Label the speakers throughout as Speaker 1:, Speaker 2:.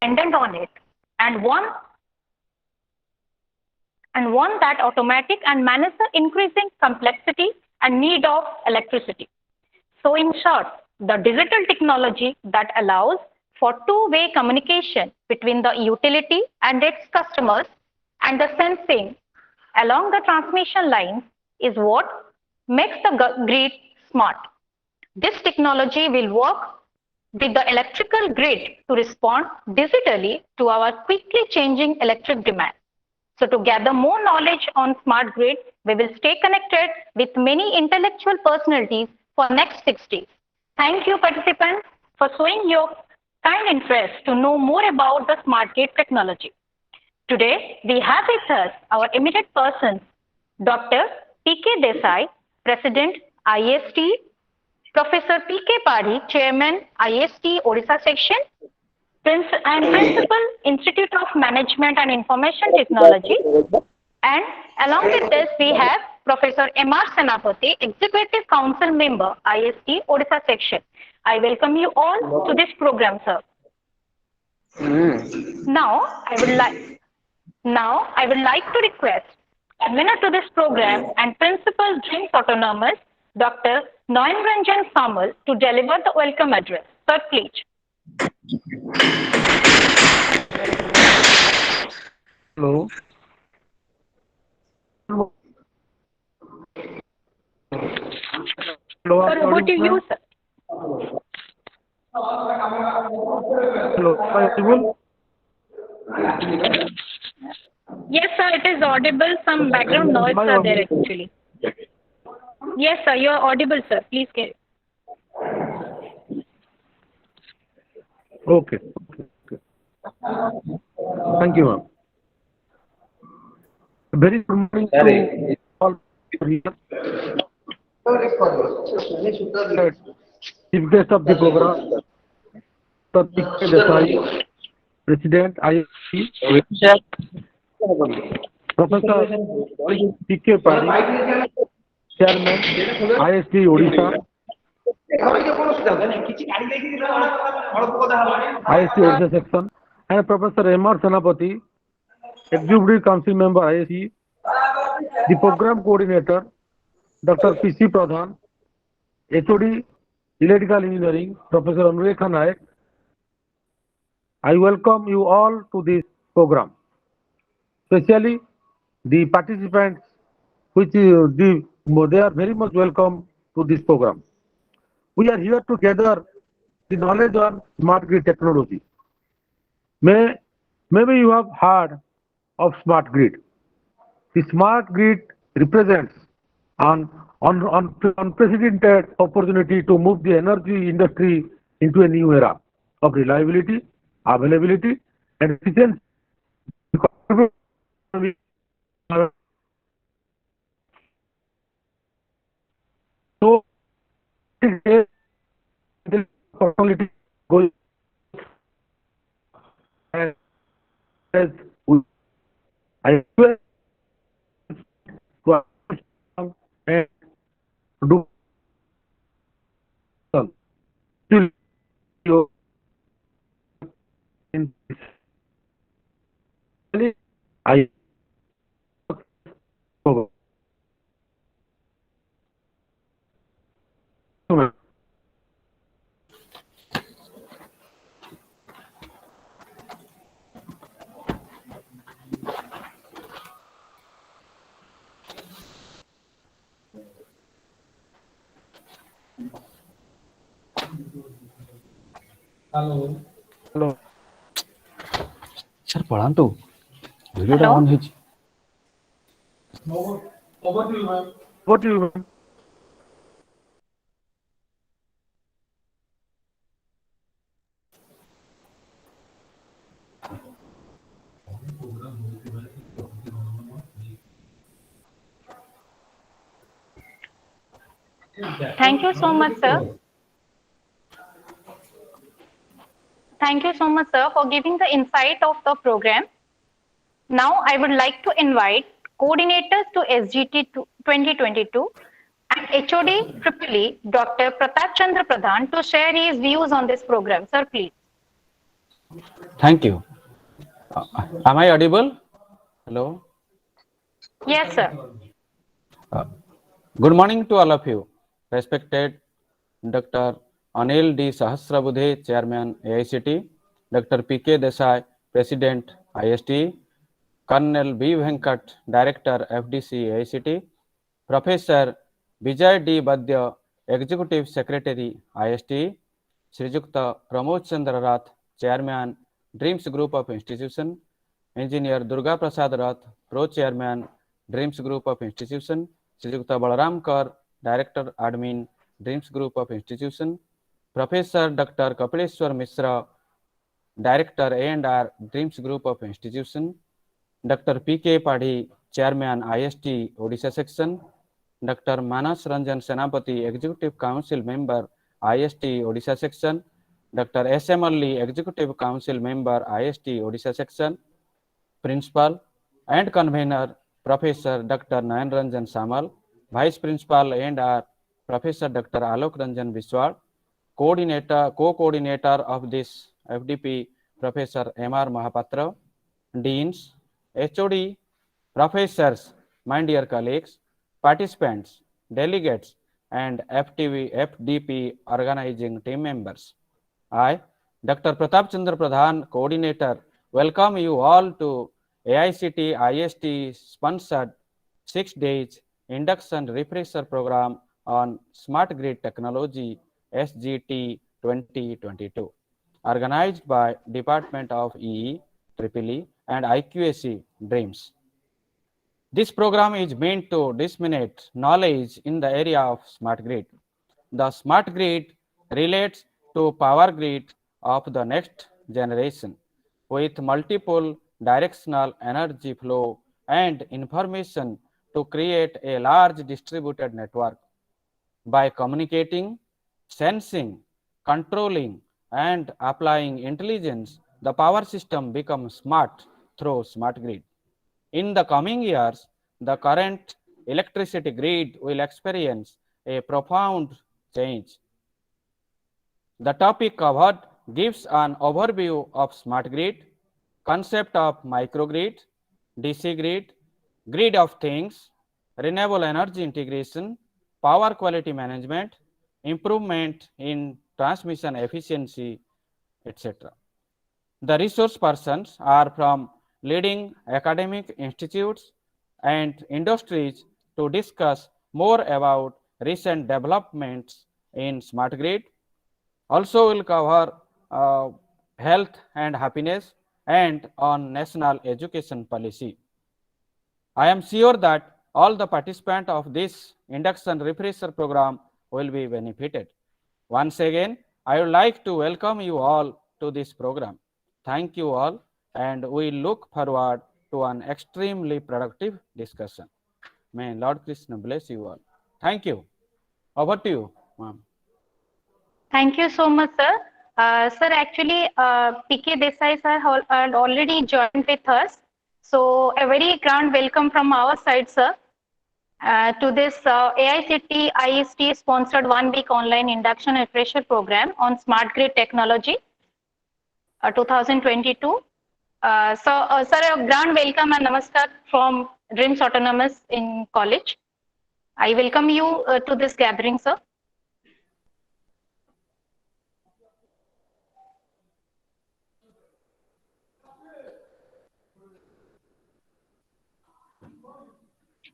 Speaker 1: dependent on it, and one that automatic and manage the increasing complexity and need of electricity. So in short, the digital technology that allows for two-way communication between the utility and its customers and the sensing along the transmission lines is what makes the grid smart. This technology will work with the electrical grid to respond digitally to our quickly changing electric demand. So to gather more knowledge on smart grid, we will stay connected with many intellectual personalities for next 6 days. Thank you participants for showing your kind interest to know more about the smart grid technology. Today, we have with us our eminent persons, Dr. P.K. Desai, President, IST, Professor P.K. Pari, Chairman, IST Odisha Section, and Principal, Institute of Management and Information Technology. And along with this, we have Professor M.R. Senapati, Executive Council Member, IST Odisha Section. I welcome you all to this program, sir. Now, I would like to request convener to this program and Principal DRIEMS Autonomous, Dr. Noenranjan Samal, to deliver the welcome address. Sir, please.
Speaker 2: Hello. Hello.
Speaker 1: Sir, over to you, sir.
Speaker 2: Hello. Audible?
Speaker 1: Yes, sir, it is audible. Some background noise are there actually. Yes, sir, you are audible, sir. Please carry.
Speaker 2: Okay. Thank you, ma'am. Very good morning to all here. Chief guest of the program, Dr. P.K. Desai, President, IST, Professor P.K. Pari, Chairman, IST Odisha, IST Odisha Section, and Professor M.R. Senapati, Executive Council Member, IST, the Program Coordinator, Dr. P.C. Pradhan, HOD, Electrical Engineering, Professor Anureka Naik. I welcome you all to this program, especially the participants, they are very much welcome to this program. We are here to gather the knowledge on smart grid technology. Maybe you have heard of smart grid. The smart grid represents an unprecedented opportunity to move the energy industry into a new era of reliability, availability, and efficiency. So, the opportunity goes as we I will and do till you in I Hello.
Speaker 3: Sir, पढ़ान्तु video
Speaker 1: Hello?
Speaker 3: On ହେଇଛି.
Speaker 2: What do you mean?
Speaker 1: Thank you so much, sir. Thank you so much, sir, for giving the insight of the program. Now, I would like to invite coordinators to SGT 2022 and HOD EEE, Dr. Pratap Chandra Pradhan, to share his views on this program. Sir, please.
Speaker 3: Thank you. Am I audible? Hello.
Speaker 1: Yes, sir.
Speaker 3: Uh, Good morning to all of you. Respected Dr. Anil D. Sahasrabudhe, Chairman AICT, Dr. P.K. Desai, President IST, Colonel B. Venkat, Director FDC AICT, Professor Vijay D. Badya, Executive Secretary IST, Srijukta Pramod Chandra Rath, Chairman DRIEMS Group of Institution, Engineer Durga Prasad Rath, Pro-Chairman DRIEMS Group of Institution, Srijukta Balaram Kar, Director Admin DRIEMS Group of Institution, Professor Dr. Kapileshwar Mishra, Director A&R DRIEMS Group of Institution, Dr. P.K. Padhi, Chairman IST Odisha Section, Dr. Manas Ranjan Senapati, Executive Council Member IST Odisha Section, Dr. S.M. Ali, Executive Council Member IST Odisha Section, Principal and Convener Professor Dr. Nayan Ranjan Samal, Vice Principal and Professor Dr. Alok Ranjan Biswal, Co-coordinator of this FDP Professor M.R. Mahapatra, Deans, HOD, Professors, my dear colleagues, participants, delegates, and FDP organizing team members. I, Dr. Pratap Chandra Pradhan, Coordinator, welcome you all to AICT IST sponsored 6 days induction refresher program on Smart Grid Technology SGT 2022, organized by Department of EE, EEE, and IQAC DREAMS. This program is meant to disseminate knowledge in the area of smart grid. The smart grid relates to power grid of the next generation with multiple directional energy flow and information to create a large distributed network. By communicating, sensing, controlling, and applying intelligence, the power system becomes smart through smart grid. In the coming years, the current electricity grid will experience a profound change. The topic covered gives an overview of smart grid, concept of microgrid, DC grid, grid of things, renewable energy integration, power quality management, improvement in transmission efficiency, etc. The resource persons are from leading academic institutes and industries to discuss more about recent developments in smart grid. Also will cover health and happiness and on national education policy. I am sure that all the participants of this induction refresher program will be benefited. Once again, I would like to welcome you all to this program. Thank you all, and we look forward to an extremely productive discussion. May Lord Krishna bless you all. Thank you. Over to you, ma'am.
Speaker 1: Thank you so much, sir. Sir, actually, PK Desai sir had already joined with us. So, a very grand welcome from our side, sir, to this AICT IST sponsored 1 week online induction refresher program on smart grid technology 2022. Sir, a grand welcome and namaskar from DREAMS Autonomous in college. I welcome you to this gathering, sir.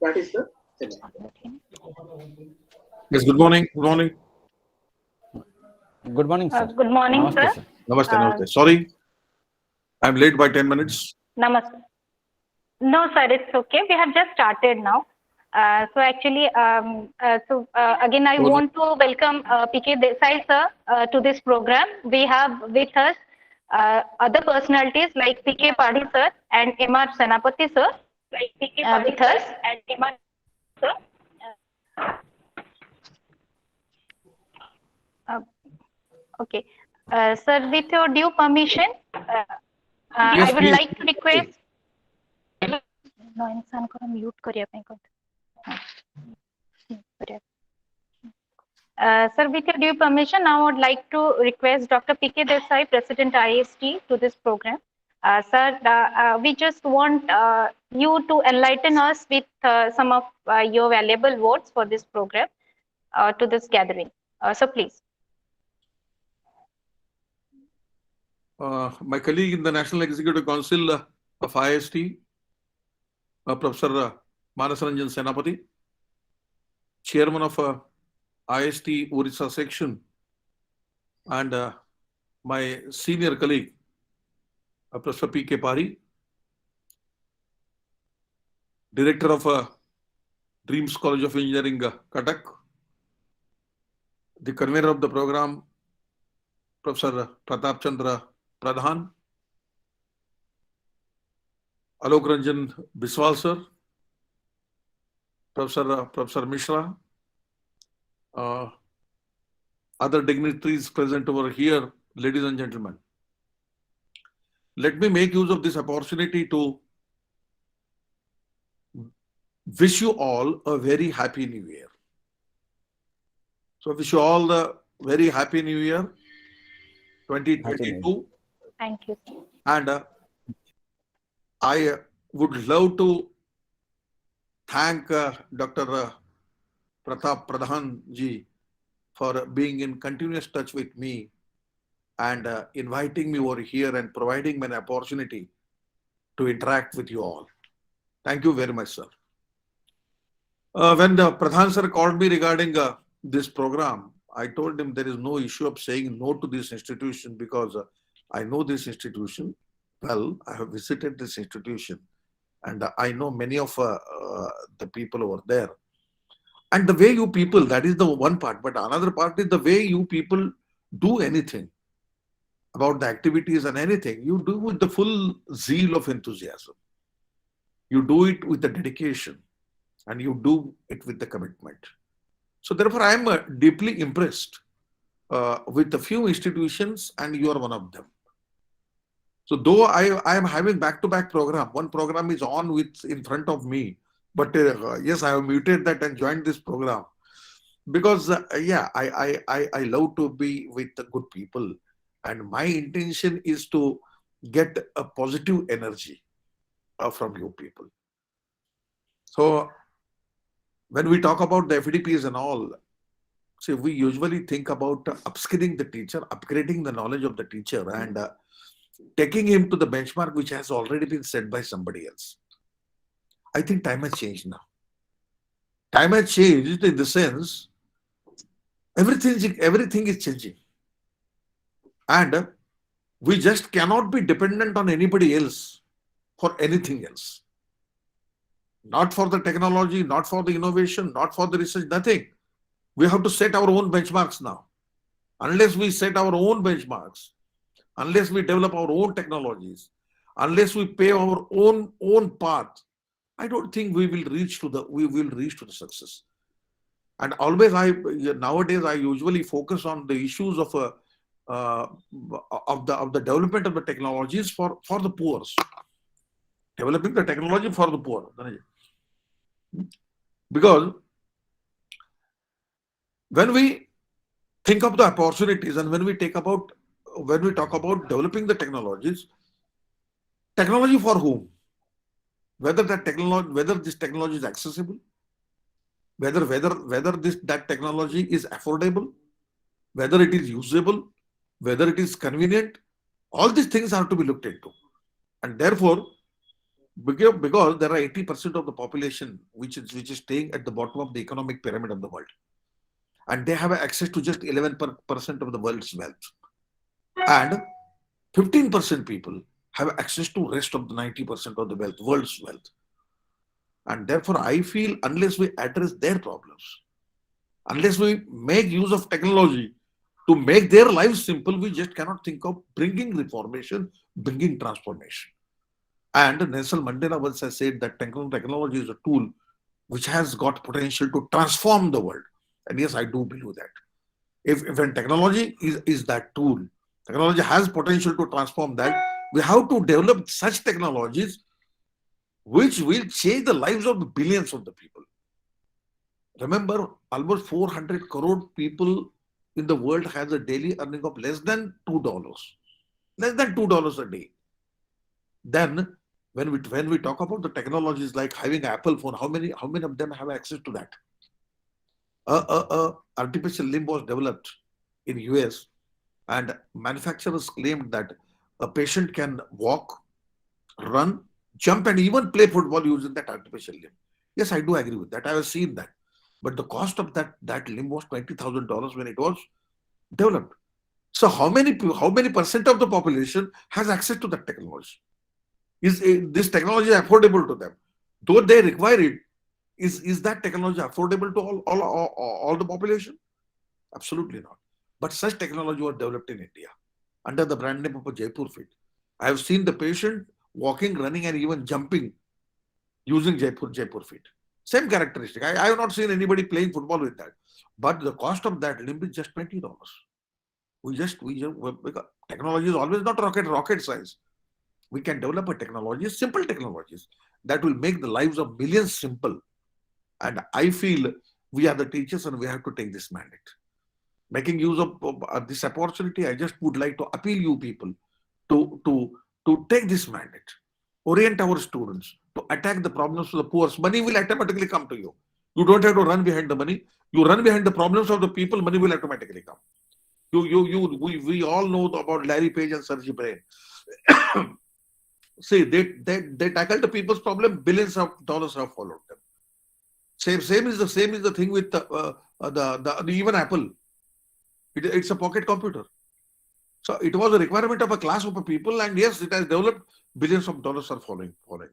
Speaker 4: That is the Yes, good morning. Good morning.
Speaker 3: Good morning, sir.
Speaker 1: Good morning,
Speaker 3: Namaste,
Speaker 1: sir.
Speaker 4: Namaste, namaste. Sorry, I'm late by 10 minutes.
Speaker 1: Namaste. No, sir, it's okay. We have just started now. So actually, again, I want to welcome PK Desai sir to this program. We have with us other personalities like PK Padhi sir and M.R. Senapati sir with us. Okay. Sir, with your due permission,
Speaker 4: Yes,
Speaker 1: I would
Speaker 4: please.
Speaker 1: like to request. No, इंसान को mute करिए अपने को. Sir, with your due permission, now I would like to request Dr. P.K. Desai, President IST, to this program. Sir, we just want you to enlighten us with some of your valuable words for this program, to this gathering. So please.
Speaker 4: My colleague in the National Executive Council of IST, Professor Manasaranjan Senapati, Chairman of IST Orissa section, and my senior colleague, Professor P.K. Pari, Director of DRIEMS College of Engineering, Cuttack, the convener of the program, Professor Pratap Chandra Pradhan, Alok Ranjan Biswal sir, Professor Mishra, other dignitaries present over here, ladies and gentlemen. Let me make use of this opportunity to wish you all a very happy new year. So wish you all the very happy new year 2022.
Speaker 1: Thank you.
Speaker 4: And I would love to thank Dr. Pratap Pradhan ji for being in continuous touch with me and inviting me over here and providing me an opportunity to interact with you all. Thank you very much, sir. When the Pradhan sir called me regarding this program, I told him there is no issue of saying no to this institution because I know this institution well. I have visited this institution and I know many of the people over there. And the way you people, that is the one part, but another part is the way you people do anything about the activities and anything, you do with the full zeal of enthusiasm. You do it with the dedication and you do it with the commitment. So therefore, I am deeply impressed with a few institutions and you are one of them. So though I am having back-to-back program, one program is on with in front of me, but yes, I have muted that and joined this program because yeah, I love to be with good people and my intention is to get a positive energy from you people. So when we talk about the FDPs and all, see, we usually think about upskilling the teacher, upgrading the knowledge of the teacher and taking him to the benchmark which has already been set by somebody else. I think time has changed now. Time has changed in the sense everything is changing. And we just cannot be dependent on anybody else for anything else. Not for the technology, not for the innovation, not for the research, nothing. We have to set our own benchmarks now. Unless we set our own benchmarks, unless we develop our own technologies, unless we pave our own path, I don't think we will reach to the success. And always nowadays I usually focus on the issues of the development of the technologies for the poor. Developing the technology for the poor. Because when we think of the opportunities and when we talk about developing the technologies, technology for whom? Whether this technology is accessible, whether that technology is affordable, whether it is usable, whether it is convenient, all these things have to be looked into. And therefore, because there are 80% of the population which is staying at the bottom of the economic pyramid of the world, and they have access to just 11% of the world's wealth, and 15% people have access to rest of the 90% of the world's wealth. And therefore, I feel unless we address their problems, unless we make use of technology to make their lives simple, we just cannot think of bringing reformation, bringing transformation. And Nelson Mandela once has said that technology is a tool which has got potential to transform the world. And yes, I do believe that. If when technology is that tool, technology has potential to transform that, we have to develop such technologies which will change the lives of the billions of the people. Remember, almost 400 crore people in the world has a daily earning of less than $2. Less than $2 a day. Then when we talk about the technologies like having an Apple phone, how many of them have access to that? Artificial limb was developed in US, and manufacturers claimed that a patient can walk, run, jump, and even play football using that artificial limb. Yes, I do agree with that. I have seen that. But the cost of that limb was $20,000 when it was developed. So how many percent of the population has access to that technology? Is this technology affordable to them? Though they require it, is that technology affordable to all the population? Absolutely not. But such technology was developed in India under the brand name of a Jaipur Fit. I have seen the patient walking, running, and even jumping using Jaipur Fit. Same characteristic. I have not seen anybody playing football with that. But the cost of that limb is just $20. Because technology is always not rocket science. We can develop a technology, simple technologies that will make the lives of millions simple. And I feel we are the teachers and we have to take this mandate. Making use of this opportunity, I just would like to appeal you people to take this mandate, orient our students to attack the problems of the poor. Money will automatically come to you. You don't have to run behind the money. You run behind the problems of the people, money will automatically come. We all know about Larry Page and Sergey Brin. See, they tackled the people's problem, billions of dollars have followed them. Same is the thing with the even Apple. It's a pocket computer. So it was a requirement of a class of people, and yes, it has developed, billions of dollars are following them.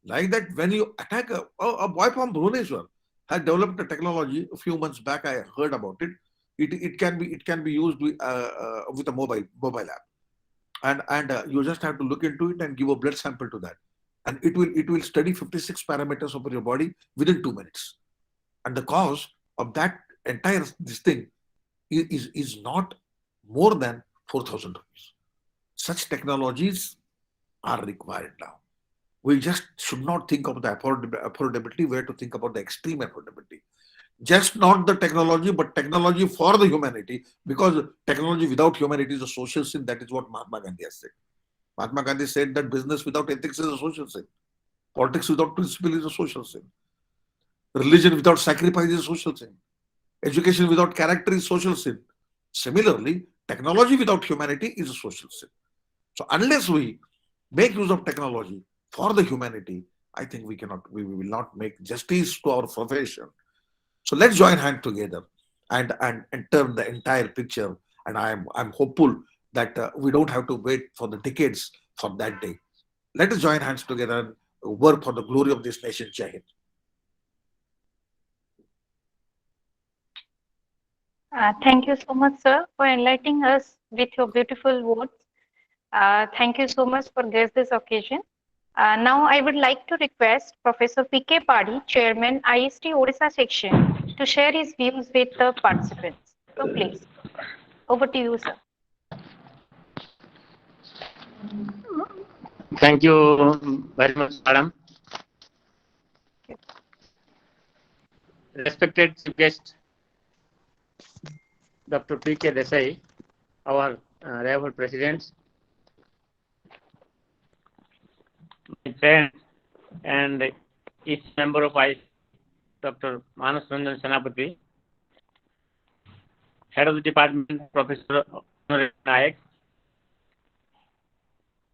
Speaker 4: Like that, when you attack a boy from Bhubaneswar had developed a technology a few months back. I heard about it. It can be used with a mobile app, and you just have to look into it and give a blood sample to that, and it will study 56 parameters of your body within 2 minutes. And the cost of that entire this thing is not more than 4,000 rupees. Such technologies are required now. We just should not think of the affordability. We have to think about the extreme affordability. Just not the technology, but technology for the humanity, because technology without humanity is a social sin. That is what Mahatma Gandhi has said. Mahatma Gandhi said that business without ethics is a social sin. Politics without principle is a social sin. Religion without sacrifice is a social sin. Education without character is social sin. Similarly, technology without humanity is a social sin. So unless we make use of technology for the humanity, I think we will not make justice to our profession. So let's join hands together and turn the entire picture. And I'm hopeful that we don't have to wait for the decades for that day. Let us join hands together and work for the glory of this nation. Jai Hind.
Speaker 1: Thank you so much, sir, for enlightening us with your beautiful words. Thank you so much for this occasion. Now, I would like to request Professor P.K. Padi, Chairman, IST Odisha section, to share his views with the participants. So, please, over to you, sir.
Speaker 5: Thank you very much, madam. Respected chief guest, Dr. P.K. Desai, our rival president, my friend, and each member of ICE, Dr. Manas Ranjan Senapati, head of the department, Professor Nayak,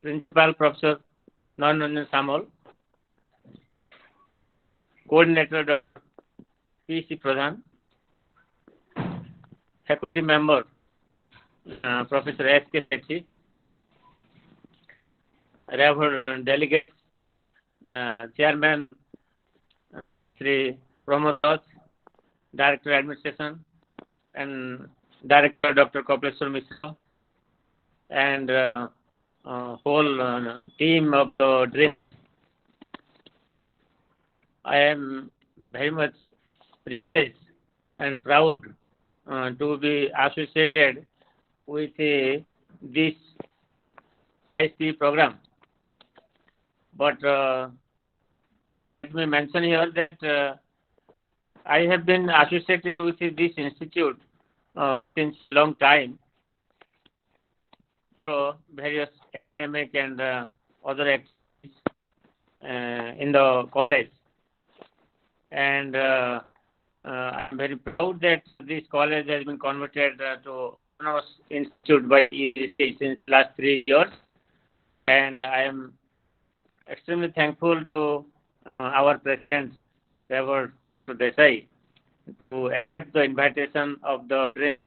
Speaker 5: Principal Professor Ranjan Samal, Coordinator Dr. P.C. Pradhan, faculty member Professor S.K. Sethi, reverend delegates, Chairman Sri Pramod Raj, Director Administration, and Director Dr. Kapileshwar Mishra, and whole team of the DRIEMS. I am very much privileged and proud to be associated with this IST program. But let me mention here that I have been associated with this institute since long time. So various academic and other activities in the college, and I'm very proud that this college has been converted to Honors Institute by EDC since last 3 years, and I am extremely thankful to our president, Trevor Desai, to accept the invitation of the DRIEMS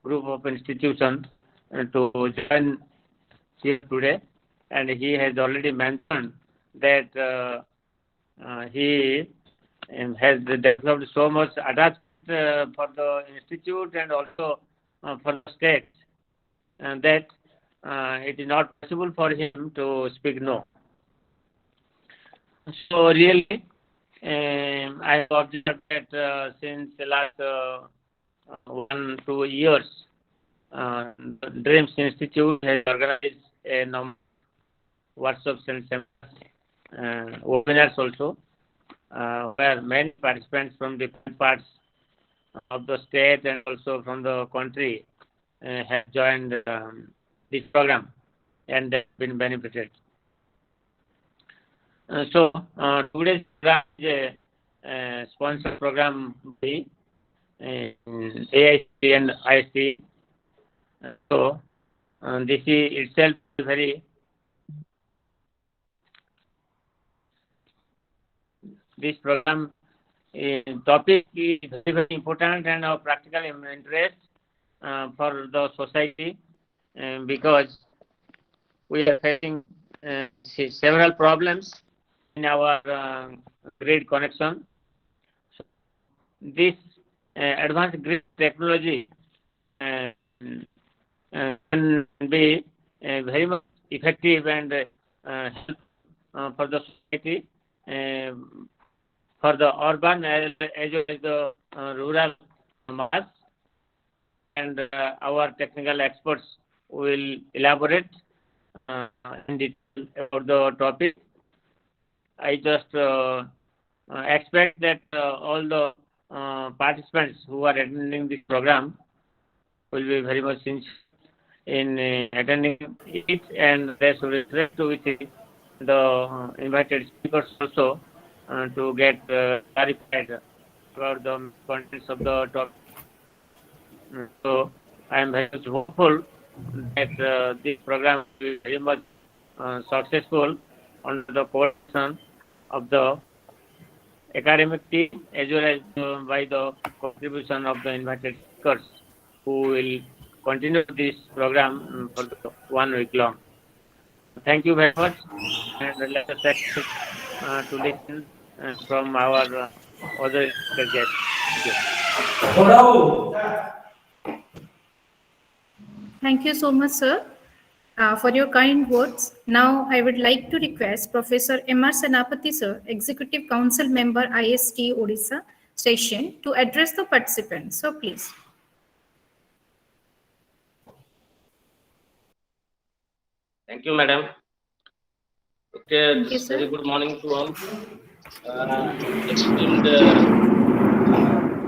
Speaker 5: group of institutions to join here today. And he has already mentioned that he has developed so much attached for the institute and also for the state, and that it is not possible for him to speak no. So really, I have observed that since the last 1-2 years, the DRIEMS Institute has organized a number of workshops and seminars, webinars also, where many participants from different parts of the state and also from the country have joined this program and have been benefited. So today's program is a sponsored program by AIC and IST. So this is itself very this program topic is very, very important and of practical interest for the society, because we are facing several problems in our grid connection. So this advanced grid technology can be very much effective and help for the society, for the urban as well as the rural mass, and our technical experts will elaborate in detail about the topic. I just expect that all the participants who are attending this program will be very much sincere in attending it, and they should interact with the invited speakers also to get clarified about the contents of the topic. So I am very much hopeful that this program will be very much successful under the coordination of the academic team as well as by the contribution of the invited speakers who will continue this program for 1 week long. Thank you very much, and let us expect to listen from our other guests. Thank you.
Speaker 6: Thank you so much, sir, for your kind words. Now, I would like to request Professor M.R. Senapati, sir, Executive Council Member, IST Odisha session, to address the participants. So, please.
Speaker 7: Thank you, madam. Okay,
Speaker 6: Thank you, sir.
Speaker 7: very good morning to all. Esteemed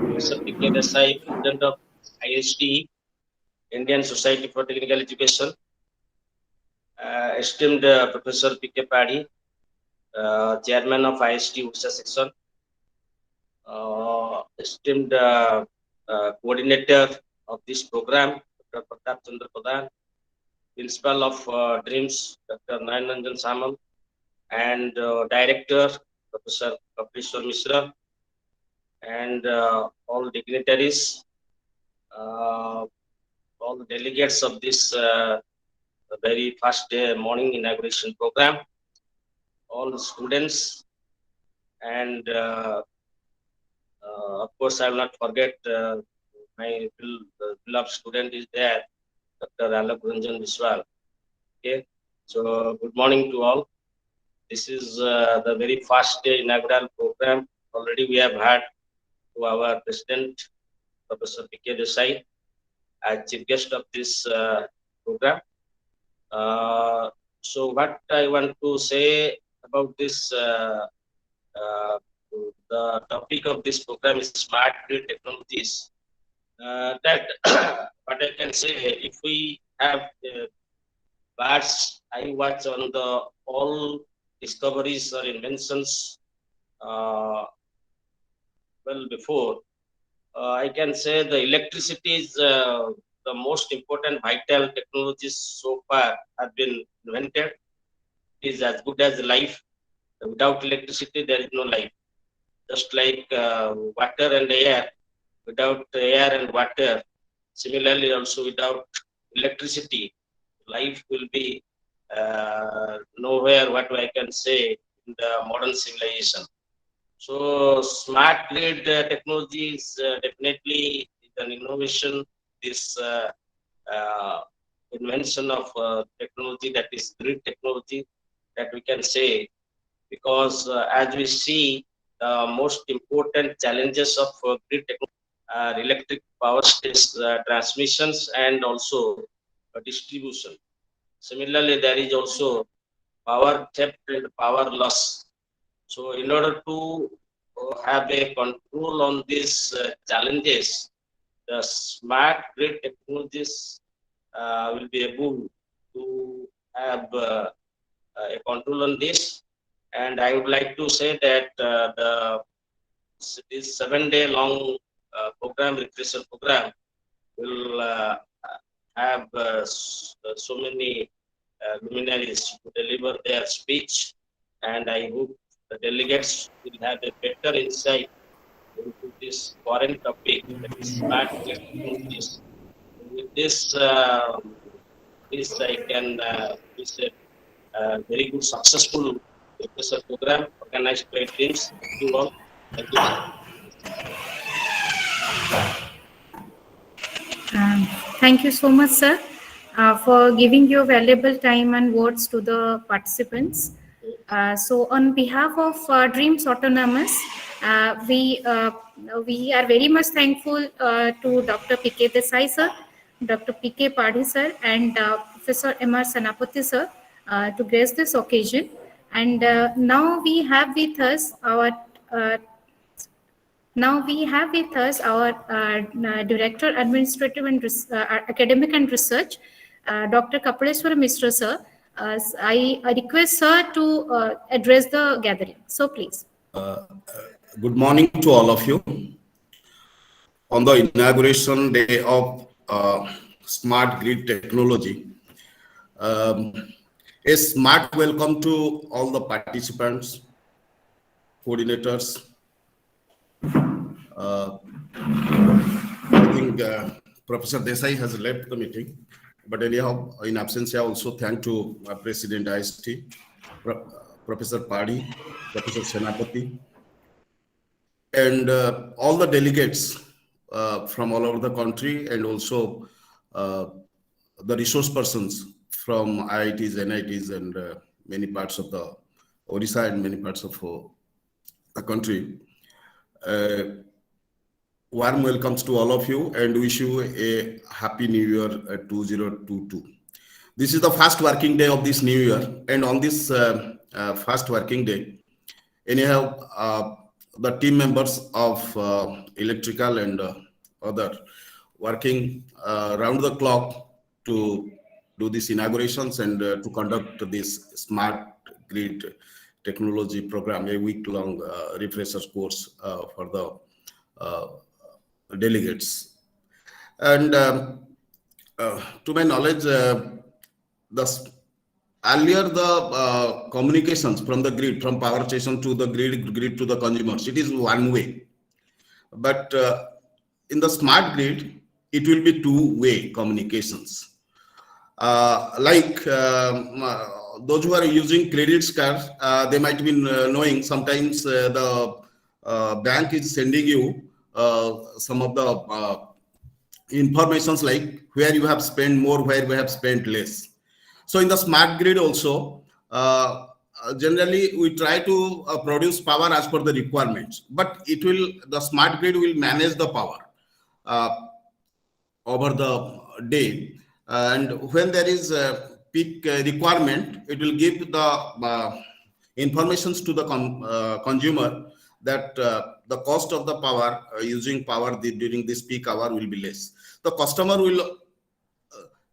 Speaker 7: Professor P.K. Desai, President of IST, Indian Society for Technical Education. Esteemed Professor P.K. Padhi, Chairman of IST Odisha section. Esteemed Coordinator of this program, Dr. Pratap Chandra Pradhan, Principal of DRIEMS, Dr. Nayananjan Samal, and Director, Professor Kapishwar Mishra, and all dignitaries, all the delegates of this very first day morning inauguration program, all the students, and of course I will not forget my beloved student is there, Dr. Alok Ranjan Biswal. Okay, so good morning to all. This is the very first day inaugural program. Already we have had to our President, Professor P.K. Desai, as chief guest of this program. So what I want to say about this the topic of this program is smart grid technologies. That what I can say, if we have bird's eye watch on the all discoveries or inventions well before, I can say the electricity is the most important vital technologies so far have been invented. It is as good as life. Without electricity, there is no life. Just like water and air, without air and water, similarly also without electricity, life will be nowhere, what I can say, in the modern civilization. So smart grid technology is definitely an innovation. This invention of technology, that is grid technology, that we can say, because as we see, the most important challenges of grid technology are electric power transmissions and also distribution. Similarly, there is also power theft and power loss. So in order to have a control on these challenges, the smart grid technologies will be able to have a control on this. And I would like to say that this 7-day long program, refresher program, will have so many luminaries to deliver their speech, and I hope the delegates will have a better insight into this foreign topic, that is smart technologies. With this, I can wish a very good, successful refresher program organized by DRIEMS. Thank you all. Thank you.
Speaker 6: Thank you so much, sir, for giving your valuable time and words to the participants. So on behalf of DRIEMS Autonomous, we are very much thankful to Dr. P.K. Desai sir, Dr. P.K. Padhi sir, and Professor M.R. Senapati sir to grace this occasion. And now we have with us our Director, Administrative and Academic and Research, Dr. Kapaleswara Mishra sir. I request sir to address the gathering. So please.
Speaker 8: Good morning to all of you. On the inauguration day of smart grid technology, a smart welcome to all the participants, coordinators. I think Professor Desai has left the meeting, but anyhow, in absence, I also thank to President IST, Professor Padhi, Professor Senapati, and all the delegates from all over the country, and also the resource persons from IITs, NITs, and many parts of the Odisha and many parts of the country. Warm welcomes to all of you and wish you a happy new year 2022. This is the first working day of this new year, and on this first working day, anyhow, the team members of electrical and other working round the clock to do these inaugurations and to conduct this smart grid technology program, a week-long refresher course for the delegates. And to my knowledge, earlier the communications from the grid, from power station to the grid to the consumers, it is one way. But in the smart grid, it will be two-way communications. Like those who are using credit cards, they might be knowing sometimes the bank is sending you some of the informations like where you have spent more, where you have spent less. So in the smart grid also, generally we try to produce power as per the requirements, but the smart grid will manage the power over the day. And when there is a peak requirement, it will give the informations to the consumer that the cost of the power, using power during this peak hour will be less. The customer will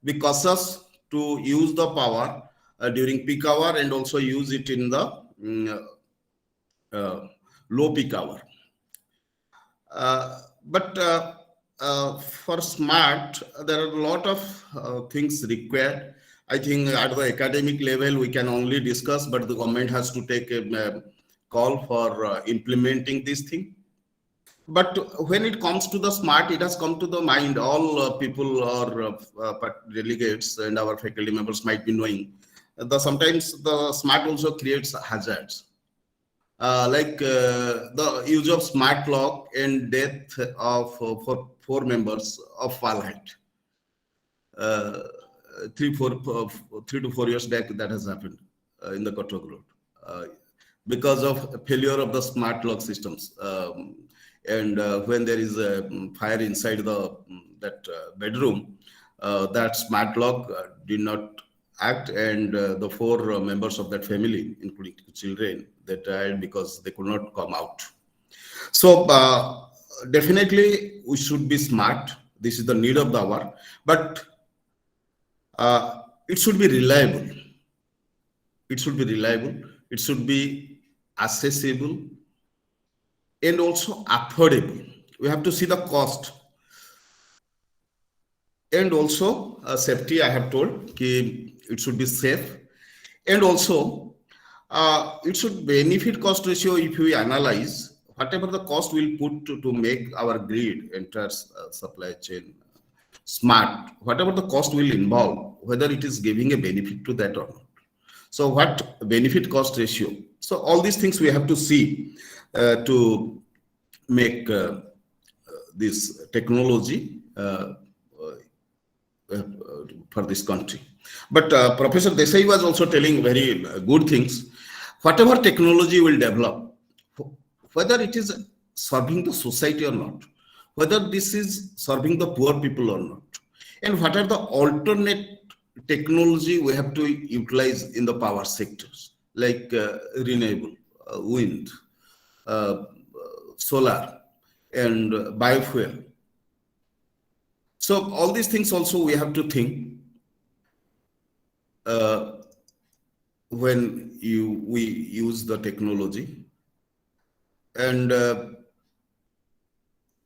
Speaker 8: be cautious to use the power during peak hour and also use it in the low peak hour. But for smart, there are a lot of things required. I think at the academic level, we can only discuss, but the government has to take a call for implementing this thing. But when it comes to the smart, it has come to the mind, all people or delegates and our faculty members might be knowing, sometimes the smart also creates hazards. Like the use of smart lock and death of for 4 members of Walhite. 3 to 4 years back, that has happened in the Cuttack Road because of failure of the smart lock systems. And when there is a fire inside that bedroom, that smart lock did not act, and the 4 members of that family, including children, they died because they could not come out. So definitely we should be smart. This is the need of the hour, but it should be reliable. It should be reliable. It should be accessible and also affordable. We have to see the cost. And also safety, I have told, it should be safe. And also it should benefit cost ratio. If we analyze whatever the cost we'll put to make our grid, entire supply chain smart, whatever the cost will involve, whether it is giving a benefit to that or not. So what benefit cost ratio? So all these things we have to see to make this technology for this country. But Professor Desai was also telling very good things. Whatever technology will develop, whether it is serving the society or not, whether this is serving the poor people or not, and what are the alternate technology we have to utilize in the power sectors, like renewable, wind, solar, and biofuel. So all these things also we have to think when we use the technology. And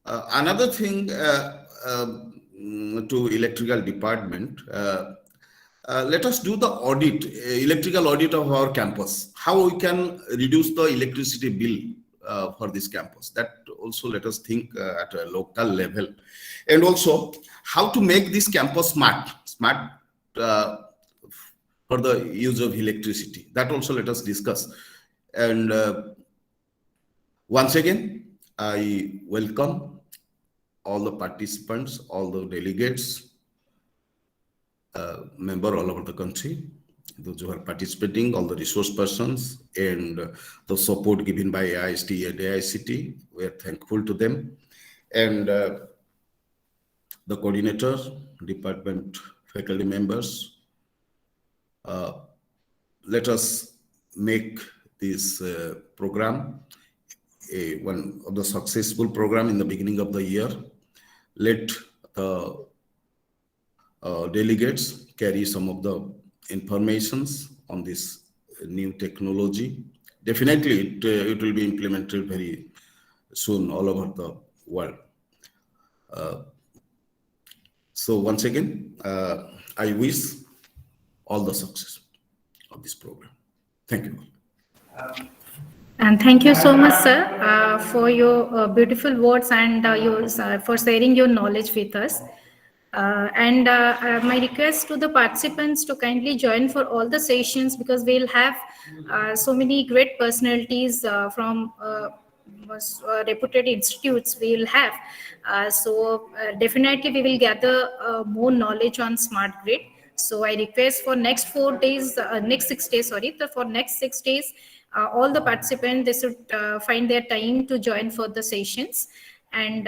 Speaker 8: another thing to electrical department, let us do the audit, electrical audit of our campus, how we can reduce the electricity bill for this campus. That also let us think at a local level. And also how to make this campus smart for the use of electricity. That also let us discuss. And once again, I welcome all the participants, all the delegates, members all over the country, those who are participating, all the resource persons, and the support given by AIST and AICT. We are thankful to them. And the coordinator, department, faculty members, let us make this program one of the successful program in the beginning of the year. Let the delegates carry some of the informations on this new technology. Definitely it will be implemented very soon all over the world. So once again, I wish all the success of this program. Thank you.
Speaker 6: And thank you so much, sir, for your beautiful words and for sharing your knowledge with us. My request to the participants to kindly join for all the sessions, because we'll have so many great personalities from reputed institutes we'll have. So definitely we will gather more knowledge on smart grid. So I request for next 4 days, next 6 days, sorry, for next 6 days, all the participants, they should find their time to join for the sessions. And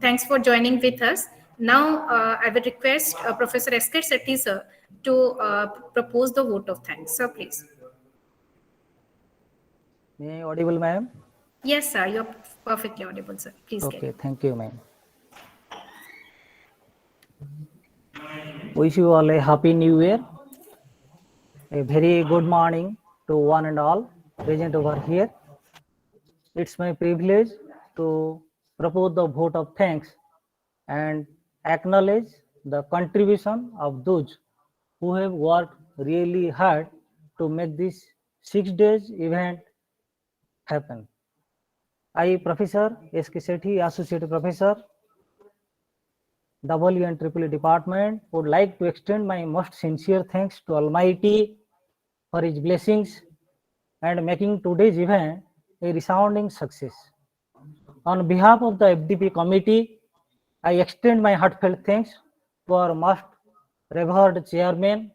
Speaker 6: thanks for joining with us. Now, I will request Professor S.K. Sethi, sir, to propose the vote of thanks. Sir, please.
Speaker 9: May I audible, ma'am?
Speaker 6: Yes, sir. You're perfectly audible, sir. Please
Speaker 9: Okay,
Speaker 6: carry
Speaker 9: thank you, ma'am. Wish you all a happy new year. A very good morning to one and all present over here. It's my privilege to propose the vote of thanks and acknowledge the contribution of those who have worked really hard to make this 6 days event happen. I, Professor S.K. Sethi, Associate Professor, W and Triple Department, would like to extend my most sincere thanks to Almighty for His blessings and making today's event a resounding success. On behalf of the FDP committee, I extend my heartfelt thanks to our most revered chairman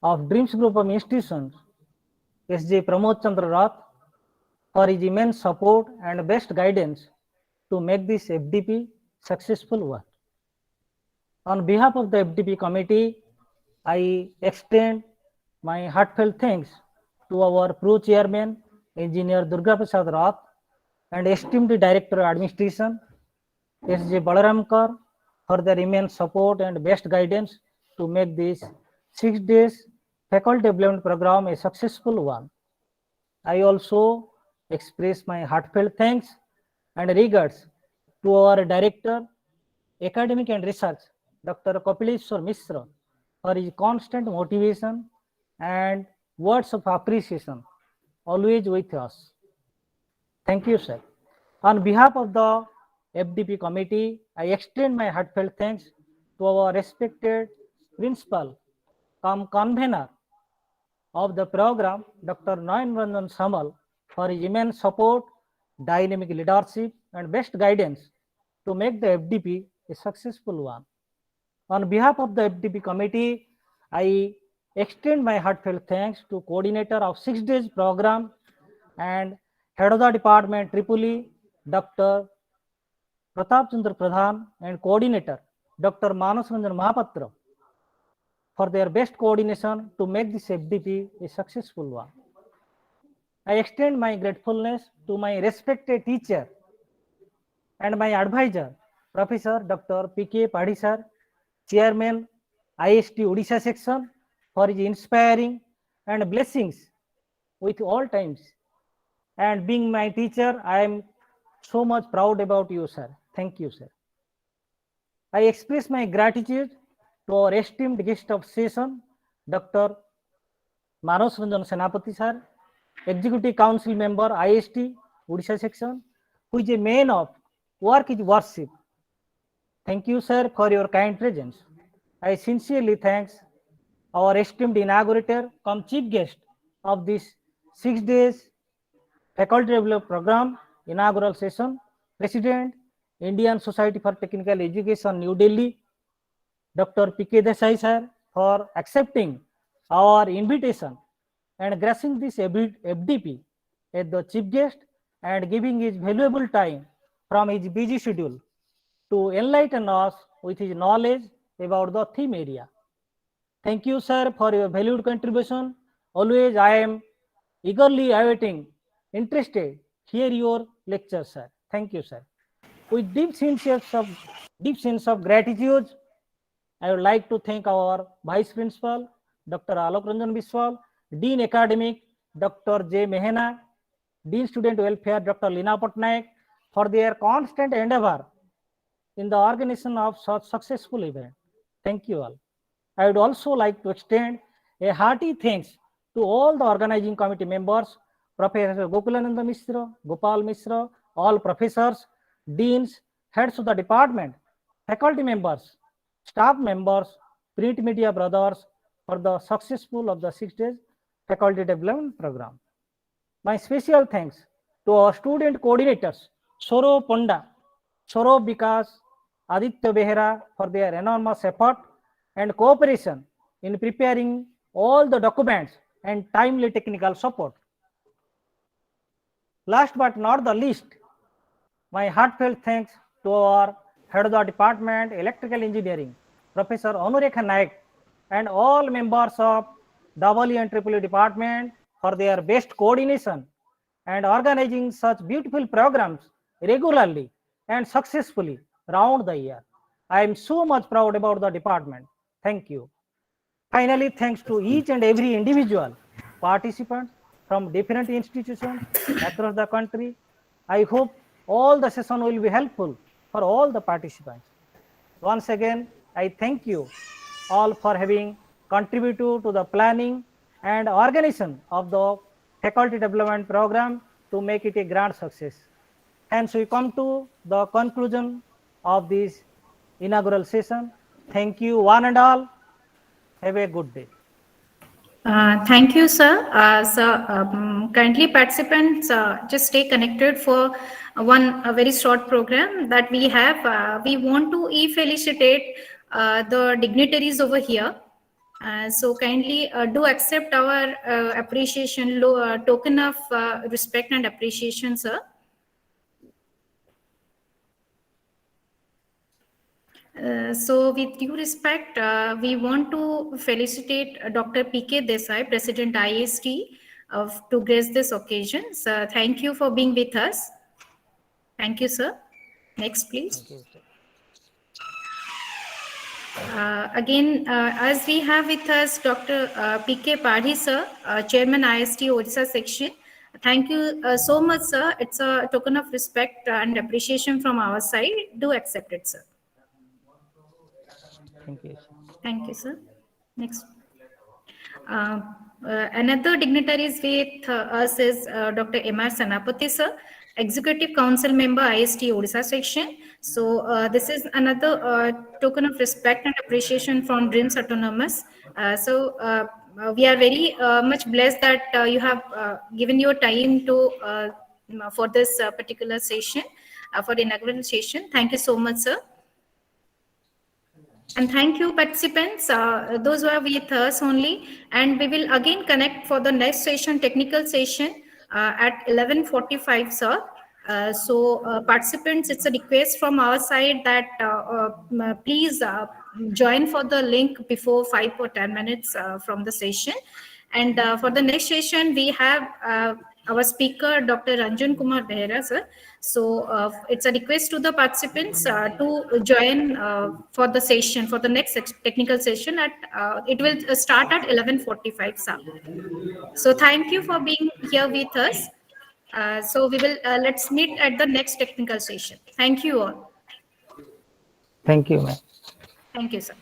Speaker 9: of DRIEMS Group of Institutions, S.J. Pramod Chandra Rath, for his immense support and best guidance to make this FDP successful work. On behalf of the FDP committee, I extend my heartfelt thanks to our pro-chairman, Engineer Durga Prasad Rath, and esteemed Director of Administration, S.J. Balaramkar, for their immense support and best guidance to make this 6 days faculty development program a successful one. I also express my heartfelt thanks and regards to our Director, Academic and Research, Dr. Kapileshwar Mishra, for his constant motivation and words of appreciation, always with us. Thank you, sir. On behalf of the FDP committee, I extend my heartfelt thanks to our respected principal, convener of the program, Dr. Nayan Ranjan Samal, for his immense support, dynamic leadership, and best guidance to make the FDP a successful one. On behalf of the FDP committee, I extend my heartfelt thanks to coordinator of 6 days program and head of the department Tripoli, Dr. Pratap Chandra Pradhan, and coordinator Dr. Manas Ranjan Mahapatra for their best coordination to make this FDP a successful one. I extend my gratefulness to my respected teacher and my advisor, Professor Dr. P.K. Padhi sir, Chairman IST Odisha section, for his inspiring and blessings with all times. And being my teacher, I am so much proud about you, sir. Thank you, sir. I express my gratitude to our esteemed guest of session, Dr. Manas Ranjan Senapati sir, Executive Council Member, IST, Odisha section, who is a man of work is worship. Thank you, sir, for your kind presence. I sincerely thanks our esteemed inaugurator, come chief guest of this 6 days faculty development program inaugural session, President, Indian Society for Technical Education, New Delhi, Dr. P.K. Desai sir, for accepting our invitation and gracing this FDP as the chief guest and giving his valuable time from his busy schedule to enlighten us with his knowledge about the theme area. Thank you, sir, for your valued contribution. Always I am eagerly awaiting, interested, hear your lecture, sir. Thank you, sir. With deep sense of gratitude, I would like to thank our Vice Principal, Dr. Alok Ranjan Biswal, Dean Academic, Dr. J. Mehena, Dean Student Welfare, Dr. Lina Patnaik, for their constant endeavor in the organization of such successful event. Thank you all. I would also like to extend a hearty thanks to all the organizing committee members, Professor Gokulananda Mishra, Gopal Mishra, all professors, deans, heads of the department, faculty members, staff members, print media brothers for the successful of the 6 days faculty development program. My special thanks to our student coordinators, Saurav Panda, Saurav Vikas, Aditya Behera for their enormous effort and cooperation in preparing all the documents and timely technical support. Last but not the least, my heartfelt thanks to our head of the department, electrical engineering, Professor Anurekha Naik, and all members of W and Triple department for their best coordination and organizing such beautiful programs regularly and successfully round the year. I am so much proud about the department. Thank you. Finally, thanks to each and every individual participant from different institutions across the country. I hope all the session will be helpful for all the participants. Once again, I thank you all for having contributed to the planning and organization of the faculty development program to make it a grand success. Hence, we come to the conclusion of this inaugural session. Thank you one and all. Have a good day.
Speaker 6: Thank you, sir. Kindly participants, just stay connected for a very short program that we have. We want to felicitate the dignitaries over here. So kindly do accept our appreciation, token of respect and appreciation, sir. So with due respect, we want to felicitate Dr. P.K. Desai, President IST, to grace this occasion. So thank you for being with us. Thank you, sir. Next, please.
Speaker 9: Thank you, sir.
Speaker 6: Again, as we have with us Dr. P.K. Padhi, sir, Chairman IST Odisha section. Thank you so much, sir. It's a token of respect and appreciation from our side. Do accept it, sir.
Speaker 9: Thank you, sir.
Speaker 6: Thank you, sir. Next. Another dignitaries with us is Dr. M.R. Sanapati, sir, Executive Council Member, IST Odisha section. So this is another token of respect and appreciation from DRIEMS Autonomous. We are very much blessed that you have given your time to for this particular session, for the inaugural session. Thank you so much, sir. And thank you, participants, those who are with us only. And we will again connect for the next session, technical session at 11:45, sir. Participants, it's a request from our side that please join for the link before 5 or 10 minutes from the session. And for the next session, we have our speaker, Dr. Ranjan Kumar Behera, sir. So it's a request to the participants to join for the session, for the next technical session. It will start at 11:45, sir. So thank you for being here with us. So we will let's meet at the next technical session. Thank you all.
Speaker 9: Thank you, ma'am.
Speaker 6: Thank you, sir.